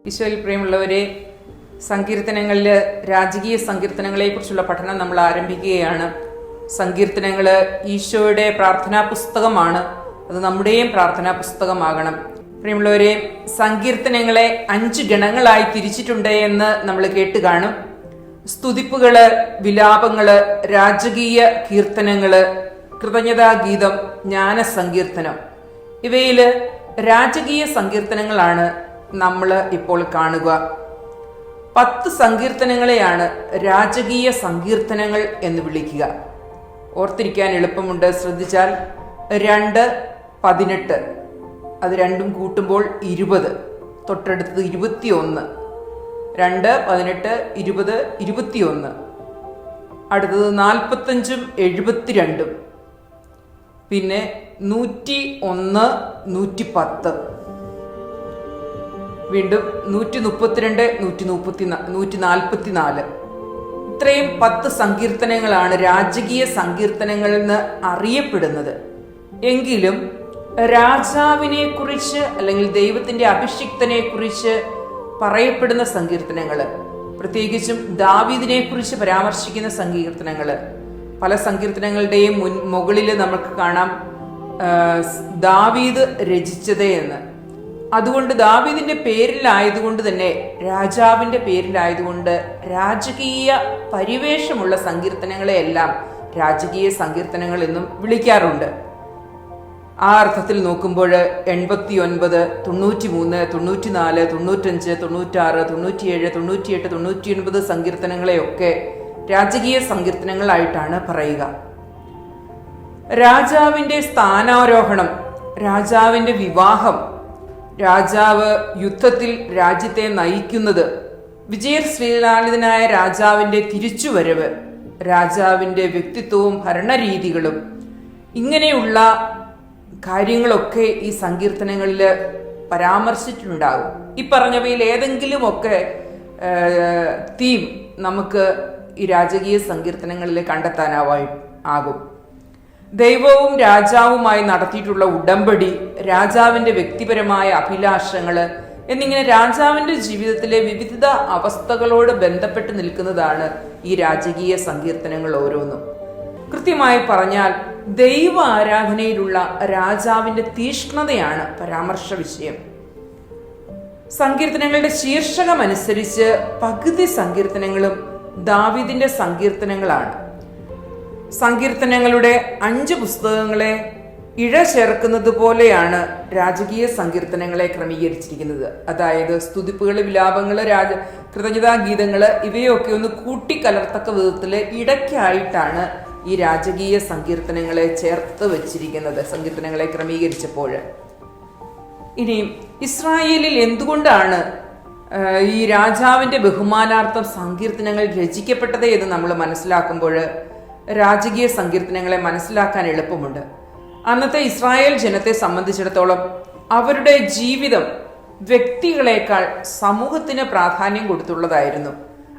ഈശോയിൽ പ്രിയമുള്ളവരെ, സങ്കീർത്തനങ്ങളിൽ രാജകീയ സങ്കീർത്തനങ്ങളെക്കുറിച്ചുള്ള പഠനം നമ്മൾ ആരംഭിക്കുകയാണ്. സങ്കീർത്തനങ്ങൾ ഈശോയുടെ പ്രാർത്ഥനാ പുസ്തകമാണ്. അത് നമ്മുടെയും പ്രാർത്ഥനാ പുസ്തകമാകണം. പ്രിയമുള്ളവരെ, സങ്കീർത്തനങ്ങളെ 5 ഗണങ്ങളായി തിരിച്ചിട്ടുണ്ട് എന്ന് നമ്മൾ കേട്ട് കാണും. സ്തുതിപ്പുകള്, വിലാപങ്ങള്, രാജകീയ കീർത്തനങ്ങള്, കൃതജ്ഞതാഗീതം, ജ്ഞാനസങ്കീർത്തനം. ഇവയില് രാജകീയ സങ്കീർത്തനങ്ങളാണ് നമ്മൾ ഇപ്പോൾ കാണുക. 10 സങ്കീർത്തനങ്ങളെയാണ് രാജകീയ സങ്കീർത്തനങ്ങൾ എന്ന് വിളിക്കുക. ഓർത്തിരിക്കാൻ എളുപ്പമുണ്ട്. ശ്രദ്ധിച്ചാൽ 2, 18, അത് രണ്ടും കൂട്ടുമ്പോൾ 20, തൊട്ടടുത്തത് 21, 2, 18, 20, 21, അടുത്തത് 45, 72, പിന്നെ 101, 110, വീണ്ടും 132, 144. ഇത്രയും 10 സങ്കീർത്തനങ്ങളാണ് രാജകീയ സങ്കീർത്തനങ്ങൾ എന്ന് അറിയപ്പെടുന്നത്. എങ്കിലും രാജാവിനെ കുറിച്ച് അല്ലെങ്കിൽ ദൈവത്തിന്റെ അഭിഷിക്തനെ കുറിച്ച് പറയപ്പെടുന്ന സങ്കീർത്തനങ്ങള്, പ്രത്യേകിച്ചും ദാവീദിനെ കുറിച്ച് പരാമർശിക്കുന്ന സങ്കീർത്തനങ്ങള്, പല സങ്കീർത്തനങ്ങളുടെയും മുകളിൽ നമുക്ക് കാണാം ദാവീദ് രചിച്ചത് എന്ന്. അതുകൊണ്ട് ദാവീദിന്റെ പേരിലായതുകൊണ്ട് തന്നെ, രാജാവിന്റെ പേരിലായതുകൊണ്ട് രാജകീയ പരിവേഷമുള്ള സങ്കീർത്തനങ്ങളെയെല്ലാം രാജകീയ സങ്കീർത്തനങ്ങൾ എന്നും വിളിക്കാറുണ്ട്. ആ അർത്ഥത്തിൽ നോക്കുമ്പോൾ 89, 93, 94, 95, 96, 97, 98, 99 സങ്കീർത്തനങ്ങളെയൊക്കെ രാജകീയ സങ്കീർത്തനങ്ങളായിട്ടാണ് പറയുക. രാജാവിന്റെ സ്ഥാനാരോഹണം, രാജാവിന്റെ വിവാഹം, രാജാവ് യുദ്ധത്തിൽ രാജ്യത്തെ നയിക്കുന്നത്, വിജയശ്രീലാളിതനായ രാജാവിന്റെ തിരിച്ചുവരവ്, രാജാവിന്റെ വ്യക്തിത്വവും ഭരണരീതികളും, ഇങ്ങനെയുള്ള കാര്യങ്ങളൊക്കെ ഈ സങ്കീർത്തനങ്ങളിൽ പരാമർശിച്ചിട്ടുണ്ടാകും. ഈ പറഞ്ഞവയിൽ ഏതെങ്കിലുമൊക്കെ തീം നമുക്ക് ഈ രാജകീയ സങ്കീർത്തനങ്ങളിൽ കണ്ടെത്താനാകും. ദൈവവും രാജാവുമായി നടത്തിയിട്ടുള്ള ഉടമ്പടി, രാജാവിന്റെ വ്യക്തിപരമായ അഭിലാഷങ്ങള് എന്നിങ്ങനെ രാജാവിന്റെ ജീവിതത്തിലെ വിവിധ അവസ്ഥകളോട് ബന്ധപ്പെട്ട് നിൽക്കുന്നതാണ് ഈ രാജകീയ സങ്കീർത്തനങ്ങൾ ഓരോന്നും. കൃത്യമായി പറഞ്ഞാൽ ദൈവ ആരാധനയിലുള്ള രാജാവിന്റെ തീഷ്ണതയാണ് പരാമർശ വിഷയം. സങ്കീർത്തനങ്ങളുടെ ശീർഷകമനുസരിച്ച് പകുതി സങ്കീർത്തനങ്ങളും ദാവീദിന്റെ സങ്കീർത്തനങ്ങളാണ്. സങ്കീർത്തനങ്ങളുടെ 5 പുസ്തകങ്ങളെ ഇഴ ചേർക്കുന്നത് പോലെയാണ് രാജകീയ സങ്കീർത്തനങ്ങളെ ക്രമീകരിച്ചിരിക്കുന്നത്. അതായത് സ്തുതിപ്പുകൾ, വിലാപങ്ങൾ, കൃതജ്ഞതാഗീതങ്ങൾ ഇവയൊക്കെ ഒന്ന് കൂട്ടിക്കലർത്തക്ക വിധത്തിൽ ഇടയ്ക്കായിട്ടാണ് ഈ രാജകീയ സങ്കീർത്തനങ്ങളെ ചേർത്ത് വച്ചിരിക്കുന്നത് സങ്കീർത്തനങ്ങളെ ക്രമീകരിച്ചപ്പോൾ. ഇനി ഇസ്രായേലിൽ എന്തുകൊണ്ടാണ് ഈ രാജാവിന്റെ ബഹുമാനാർത്ഥം സങ്കീർത്തനങ്ങൾ രചിക്കപ്പെട്ടത് എന്ന് നമ്മൾ മനസ്സിലാക്കുമ്പോൾ രാജകീയ സങ്കീർത്തനങ്ങളെ മനസ്സിലാക്കാൻ എളുപ്പമുണ്ട്. അന്നത്തെ ഇസ്രായേൽ ജനത്തെ സംബന്ധിച്ചിടത്തോളം അവരുടെ ജീവിതം വ്യക്തികളെക്കാൾ സമൂഹത്തിന് പ്രാധാന്യം കൊടുത്തുള്ളതായിരുന്നു.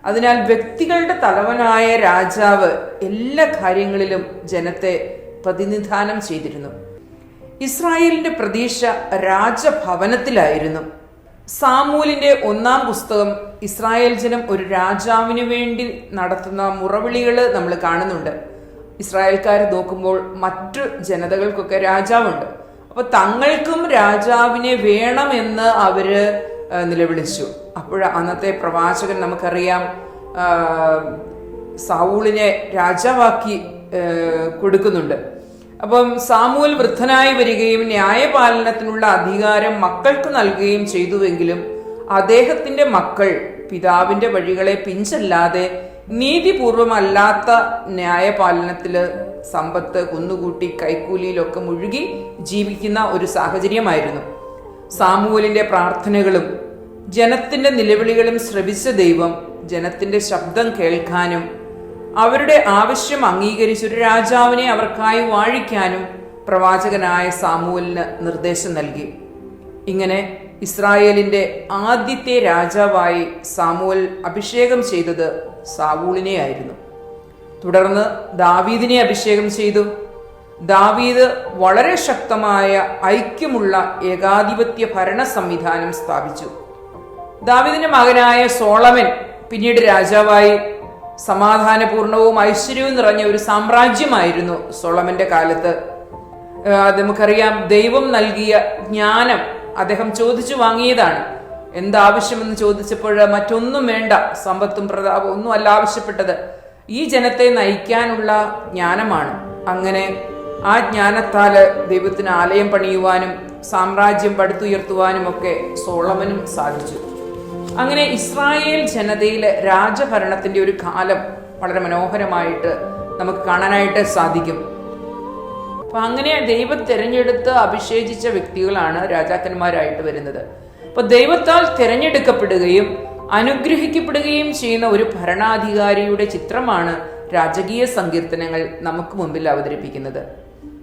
അതിനാൽ വ്യക്തികളുടെ തലവനായ രാജാവ് എല്ലാ കാര്യങ്ങളിലും ജനത്തെ പ്രതിനിധാനം ചെയ്തിരുന്നു. ഇസ്രായേലിന്റെ പ്രതീക്ഷ രാജഭവനത്തിലായിരുന്നു. സാമൂലിന്റെ 1-ാം പുസ്തകം ഇസ്രായേൽ ജനം ഒരു രാജാവിന് വേണ്ടി നടത്തുന്ന മുറവിളികൾ നമ്മൾ കാണുന്നുണ്ട്. ഇസ്രായേൽക്കാർ നോക്കുമ്പോൾ മറ്റു ജനതകൾക്കൊക്കെ രാജാവുണ്ട്, അപ്പൊ തങ്ങൾക്കും രാജാവിനെ വേണമെന്ന് അവര് നിലവിളിച്ചു. അപ്പോൾ അന്നത്തെ പ്രവാചകൻ നമുക്കറിയാം സാവൂളിനെ രാജാവാക്കി കൊടുക്കുന്നുണ്ട്. അപ്പം സാമൂൽ വൃദ്ധനായി വരികയും ന്യായപാലനത്തിനുള്ള അധികാരം മക്കൾക്ക് നൽകുകയും ചെയ്തുവെങ്കിലും അദ്ദേഹത്തിന്റെ മക്കൾ പിതാവിന്റെ വഴികളെ പിഞ്ചല്ലാതെ നീതിപൂർവമല്ലാത്ത ന്യായപാലനത്തില് സമ്പത്ത് കുന്നുകൂട്ടി കൈക്കൂലിയിലൊക്കെ മുഴുകി ജീവിക്കുന്ന ഒരു സാഹചര്യമായിരുന്നു. സാമൂലിന്റെ പ്രാർത്ഥനകളും ജനത്തിന്റെ നിലവിളികളും ശ്രവിച്ച ദൈവം ജനത്തിന്റെ ശബ്ദം കേൾക്കാനും അവരുടെ ആവശ്യം അംഗീകരിച്ച് ഒരു രാജാവിനെ അവർക്കായി വാഴിക്കാനും പ്രവാചകനായ സാമൂലിന് നിർദ്ദേശം നൽകി. ഇങ്ങനെ ഇസ്രായേലിന്റെ ആദ്യത്തെ രാജാവായി സാമൂൽ അഭിഷേകം ചെയ്തത് സാവൂളിനെ ആയിരുന്നു. തുടർന്ന് ദാവീദിനെ അഭിഷേകം ചെയ്തു. ദാവീദ് വളരെ ശക്തമായ ഐക്യമുള്ള ഏകാധിപത്യ ഭരണ സംവിധാനം സ്ഥാപിച്ചു. ദാവീദിന്റെ മകനായ സോളമൻ പിന്നീട് രാജാവായി. സമാധാനപൂർണവും ഐശ്വര്യവും നിറഞ്ഞ ഒരു സാമ്രാജ്യമായിരുന്നു സോളമന്റെ കാലത്ത്. നമുക്കറിയാം, ദൈവം നൽകിയ ജ്ഞാനം അദ്ദേഹം ചോദിച്ചു വാങ്ങിയതാണ്. എന്താവശ്യമെന്ന് ചോദിച്ചപ്പോൾ മറ്റൊന്നും വേണ്ട, സമ്പത്തും പ്രതാപവും ഒന്നും അല്ല ആവശ്യപ്പെട്ടത്, ഈ ജനത്തെ നയിക്കാനുള്ള ജ്ഞാനമാണ്. അങ്ങനെ ആ ജ്ഞാനത്താല് ദൈവത്തിന് ആലയം പണിയുവാനും സാമ്രാജ്യം പടുത്തുയർത്തുവാനും ഒക്കെ സോളമനും സാധിച്ചു. അങ്ങനെ ഇസ്രായേൽ ജനതയിലെ രാജഭരണത്തിന്റെ ഒരു കാലം വളരെ മനോഹരമായിട്ട് നമുക്ക് കാണാനായിട്ട് സാധിക്കും. അപ്പൊ അങ്ങനെ ദൈവം തിരഞ്ഞെടുത്ത് അഭിഷേചിച്ച വ്യക്തികളാണ് രാജാക്കന്മാരായിട്ട് വരുന്നത്. അപ്പൊ ദൈവത്താൽ തിരഞ്ഞെടുക്കപ്പെടുകയും അനുഗ്രഹിക്കപ്പെടുകയും ചെയ്യുന്ന ഒരു ഭരണാധികാരിയുടെ ചിത്രമാണ് രാജകീയ സങ്കീർത്തനങ്ങൾ നമുക്ക് മുമ്പിൽ അവതരിപ്പിക്കുന്നത്.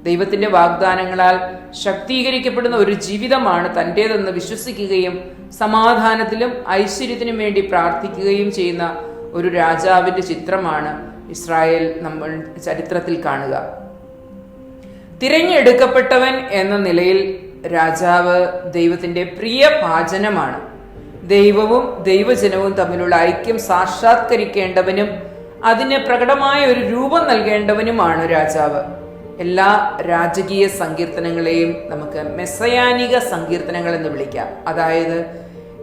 ദൈവത്തിന്റെ വാഗ്ദാനങ്ങളാൽ ശക്തീകരിക്കപ്പെടുന്ന ഒരു ജീവിതമാണ് തൻ്റേതെന്ന് വിശ്വസിക്കുകയും സമാധാനത്തിലും ഐശ്വര്യത്തിനും വേണ്ടി പ്രാർത്ഥിക്കുകയും ചെയ്യുന്ന ഒരു രാജാവിന്റെ ചിത്രമാണ് ഇസ്രായേൽ നമ്മൾ ചരിത്രത്തിൽ കാണുക. തിരഞ്ഞെടുക്കപ്പെട്ടവൻ എന്ന നിലയിൽ രാജാവ് ദൈവത്തിന്റെ പ്രിയ ഭാജനമാണ്. ദൈവവും ദൈവജനവും തമ്മിലുള്ള ഐക്യം സാക്ഷാത്കരിക്കേണ്ടവനും അതിന് പ്രകടമായ ഒരു രൂപം നൽകേണ്ടവനുമാണ് രാജാവ്. എല്ലാ രാജകീയ സങ്കീർത്തനങ്ങളെയും നമുക്ക് മെസ്സയാനിക സങ്കീർത്തനങ്ങൾ എന്ന് വിളിക്കാം. അതായത്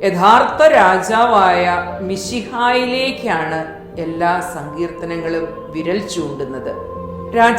യഥാർത്ഥ രാജാവായ മിശിഹായിലേക്കാണ് എല്ലാ സങ്കീർത്തനങ്ങളും വിരൽ ചൂണ്ടുന്നത്.